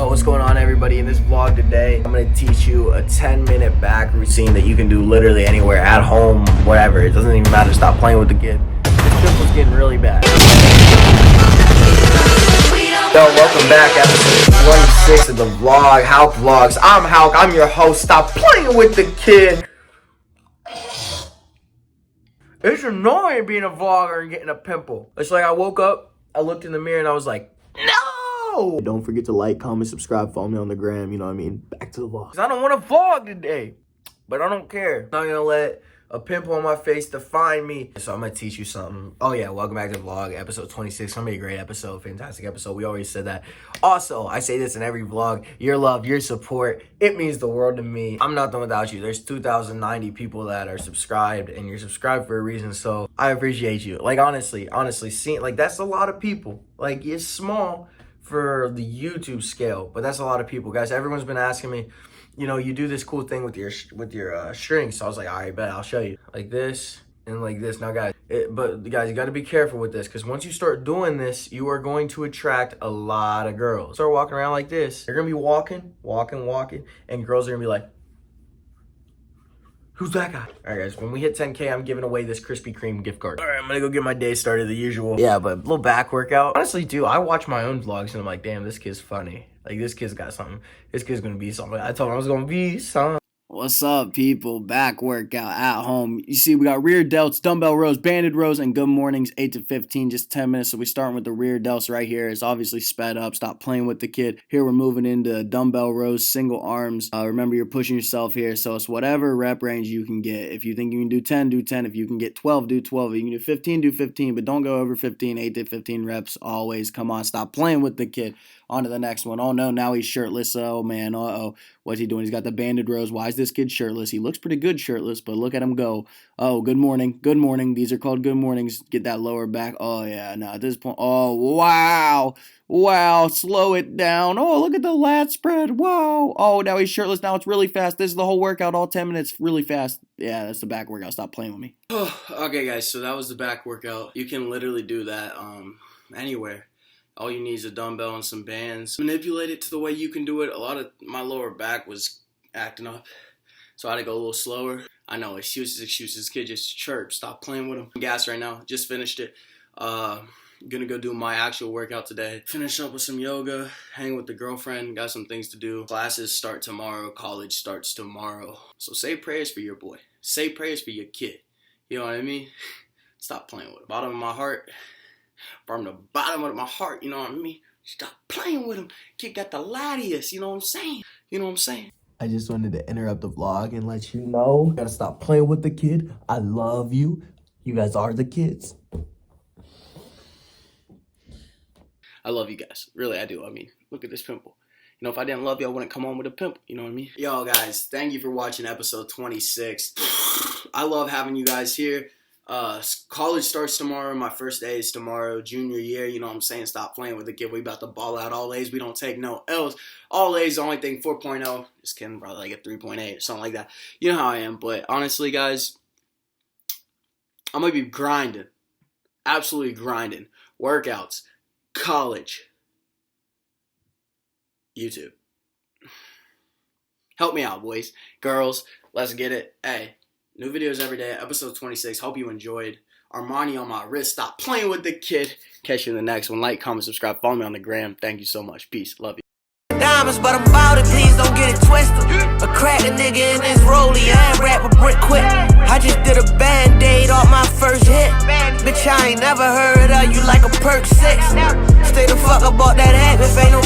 what's going on, everybody? In this vlog today, I'm gonna teach you a 10-minute back routine that you can do literally anywhere, at home, whatever. It doesn't even matter. Stop playing with the kid. This pimple's getting really bad. Yo, welcome back, episode 26 of the vlog, HALK Vlogs. I'm HALK, I'm your host. Stop playing with the kid. It's annoying being a vlogger and getting a pimple. It's like I woke up, I looked in the mirror, and I was like, no! Don't forget to like, comment, subscribe, follow me on the gram, you know what I mean? Back to the vlog. 'Cause I don't want to vlog today, but I don't care. I'm not gonna let a pimple on my face define me. So I'm gonna teach you something. Oh yeah, welcome back to the vlog, episode 26. It's gonna be a great episode, fantastic episode. We already said that. Also, I say this in every vlog, your love, your support, it means the world to me. I'm nothing without you. There's 2,090 people that are subscribed, and you're subscribed for a reason, so I appreciate you. Like, honestly, seeing, like, that's a lot of people. Like, it's small for the YouTube scale, but that's a lot of people. Guys, everyone's been asking me, you know, you do this cool thing with your strings. So I was like, all right, bet, I'll show you. Like this and like this. Now, guys, but you got to be careful with this, because once you start doing this, you are going to attract a lot of girls. Start walking around like this. They're going to be walking, and girls are going to be like, who's that guy? All right, guys, when we hit 10K, I'm giving away this Krispy Kreme gift card. All right, I'm going to go get my day started the usual. Yeah, but a little back workout. Honestly, dude, I watch my own vlogs, and I'm like, damn, this kid's funny. Like, this kid's got something. This kid's going to be something. I told him I was going to be something. What's up, people? Back workout at home. You see, we got rear delts, dumbbell rows, banded rows, and good mornings, 8 to 15, just 10 minutes. So we starting with the rear delts right here. It's obviously sped up. Stop playing with the kid. Here we're moving into dumbbell rows, single arms. Remember, you're pushing yourself here. So it's whatever rep range you can get. If you think you can do 10, do 10. If you can get 12, do 12. If you can do 15, do 15. But don't go over 15, 8 to 15 reps always. Come on, stop playing with the kid. On to the next one. Oh, no, now he's shirtless. Oh, man. Uh-oh. What's he doing? He's got the banded rows. Why is this kid shirtless? He looks pretty good shirtless, but look at him go. Oh, good morning. Good morning. These are called good mornings. Get that lower back. Oh, yeah. No, at this point. Oh, wow. Wow. Slow it down. Oh, look at the lat spread. Wow. Oh, now he's shirtless. Now it's really fast. This is the whole workout. All 10 minutes. Really fast. Yeah, that's the back workout. Stop playing with me. Okay, guys. So that was the back workout. You can literally do that anywhere. All you need is a dumbbell and some bands. Manipulate it to the way you can do it. A lot of my lower back was acting up, so I had to go a little slower. I know, excuses. Kid just chirp. Stop playing with him. I'm gassed right now. Just finished it. Gonna go do my actual workout today. Finish up with some yoga. Hang with the girlfriend. Got some things to do. Classes start tomorrow. College starts tomorrow. So say prayers for your boy. Say prayers for your kid. You know what I mean? Stop playing with him. Bottom of my heart. From the bottom of my heart, you know what I mean? Stop playing with him. Kid got the lattiest, you know what I'm saying? You know what I'm saying? I just wanted to interrupt the vlog and let you know. You gotta stop playing with the kid. I love you. You guys are the kids. I love you guys. Really, I do. I mean, look at this pimple. You know, if I didn't love you, I wouldn't come on with a pimple. You know what I mean? Yo, guys, thank you for watching episode 26. I love having you guys here. College starts tomorrow. My first day is tomorrow. Junior year, you know what I'm saying? Stop playing with the kid. We about to ball out all A's. We don't take no L's. All A's, the only thing, 4.0. Just kidding, probably like a 3.8 or something like that. You know how I am. But honestly, guys, I'm going to be grinding. Absolutely grinding. Workouts. College. YouTube. Help me out, boys. Girls, let's get it. Hey. New videos every day, episode 26. Hope you enjoyed. Armani on my wrist. Stop playing with the kid. Catch you in the next one. Like, comment, subscribe. Follow me on the gram. Thank you so much. Peace. Love you. Diamonds, but I'm about it. Please don't get it twisted. A crack a nigga in this rollie. I ain't rap a brick quick. I just did a band-aid off my first hit. Bitch, I ain't never heard of you like a perk 6. Stay the fuck up off that app if ain't no